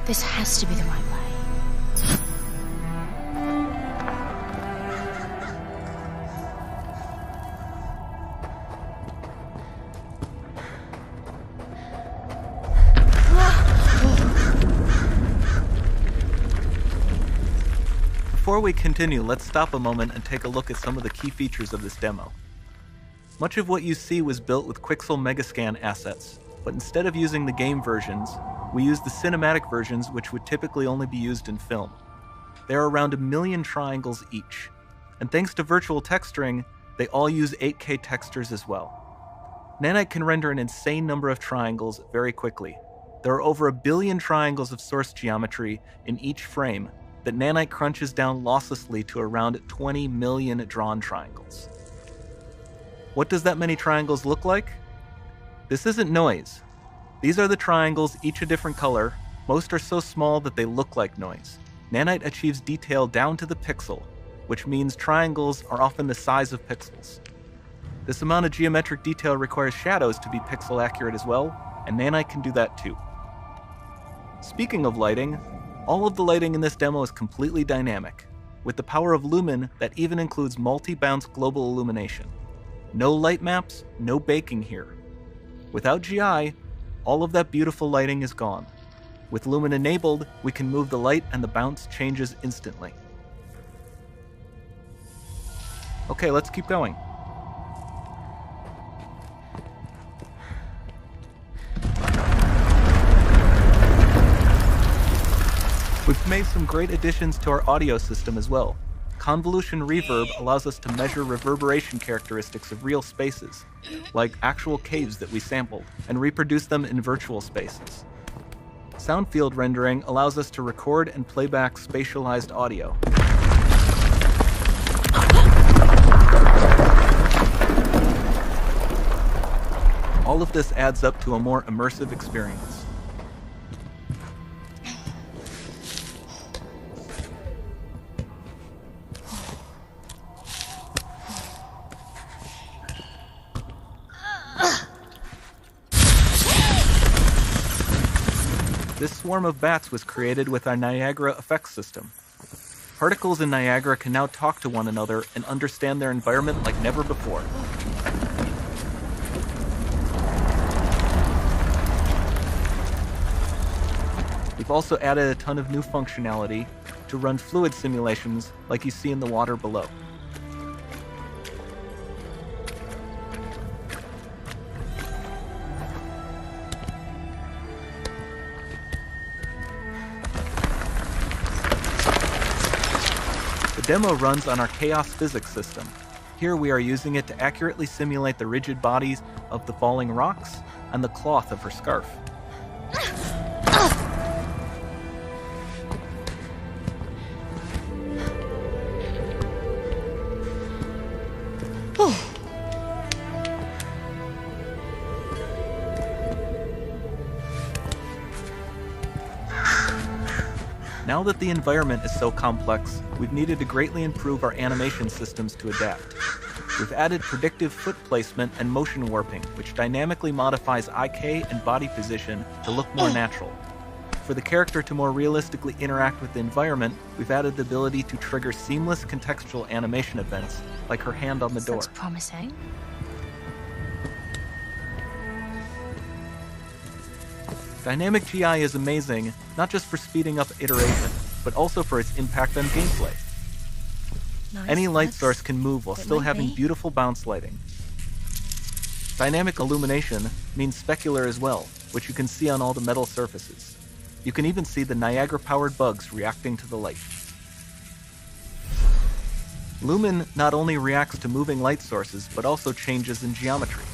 This has to be the right way. Before we continue, let's stop a moment and take a look at some of the key features of this demo. Much of what you see was built with Quixel Megascan assets, but instead of using the game versions, we used the cinematic versions, which would typically only be used in film. There are around 1 million triangles each, and thanks to virtual texturing, they all use 8K textures as well. Nanite can render an insane number of triangles very quickly. There are over 1 billion triangles of source geometry in each frame that Nanite crunches down losslessly to around 20 million drawn triangles. What does that many triangles look like? This isn't noise. These are the triangles, each a different color. Most are so small that they look like noise. Nanite achieves detail down to the pixel, which means triangles are often the size of pixels. This amount of geometric detail requires shadows to be pixel accurate as well, and Nanite can do that too. Speaking of lighting, all of the lighting in this demo is completely dynamic, with the power of Lumen that even includes multi-bounce global illumination. No light maps, no baking here. Without GI, all of that beautiful lighting is gone. With Lumen enabled, we can move the light and the bounce changes instantly. Okay, let's keep going. We've made some great additions to our audio system as well. Convolution reverb allows us to measure reverberation characteristics of real spaces, like actual caves that we sampled, and reproduce them in virtual spaces. Sound field rendering allows us to record and play back spatialized audio. All of this adds up to a more immersive experience. This swarm of bats was created with our Niagara effects system. Particles in Niagara can now talk to one another and understand their environment like never before. We've also added a ton of new functionality to run fluid simulations like you see in the water below. The demo runs on our chaos physics system. Here we are using it to accurately simulate the rigid bodies of the falling rocks and the cloth of her scarf. Now that the environment is so complex, we've needed to greatly improve our animation systems to adapt. We've added predictive foot placement and motion warping, which dynamically modifies IK and body position to look more natural. For the character to more realistically interact with the environment, we've added the ability to trigger seamless contextual animation events, like her hand on the door. Looks promising. Dynamic GI is amazing, not just for speeding up iteration, but also for its impact on gameplay. Nice. Any light source can move while It still might having be. beautiful bounce lighting. Dynamic illumination means specular as well, which you can see on all the metal surfaces. You can even see the Niagara-powered bugs reacting to the light. Lumen not only reacts to moving light sources, but also changes in geometry.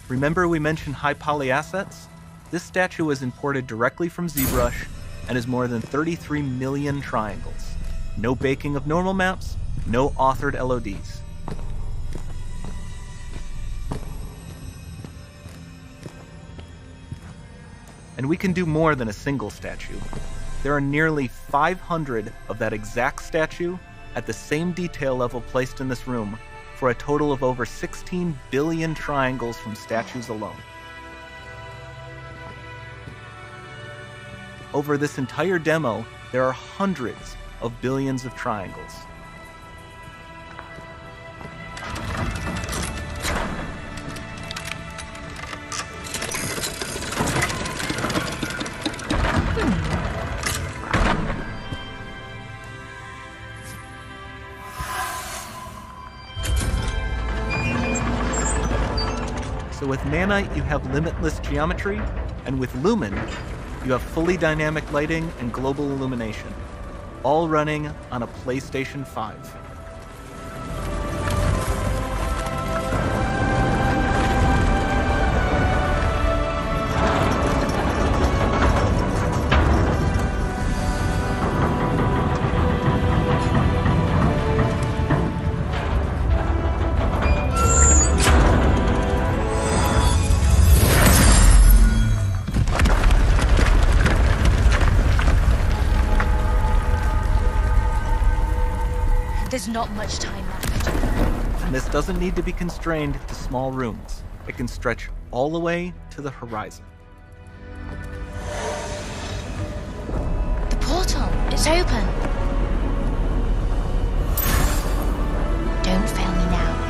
Remember we mentioned high poly assets? This statue was imported directly from ZBrush and is more than 33 million triangles. No baking of normal maps, no authored LODs. And we can do more than a single statue. There are nearly 500 of that exact statue at the same detail level placed in this room for a total of over 16 billion triangles from statues alone. Over this entire demo, there are hundreds of billions of triangles. So with Nanite, you have limitless geometry, and with Lumen, you have fully dynamic lighting and global illumination, all running on a PlayStation 5. There's not much time left. And this doesn't need to be constrained to small rooms. It can stretch all the way to the horizon. The portal, it's open. Don't fail me now.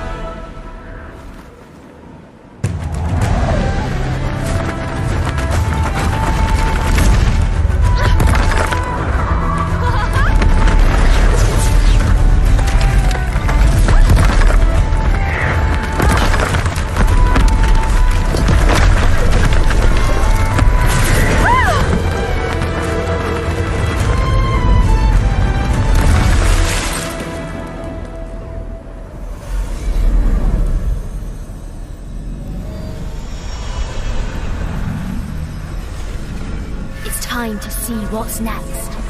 It's time to see what's next.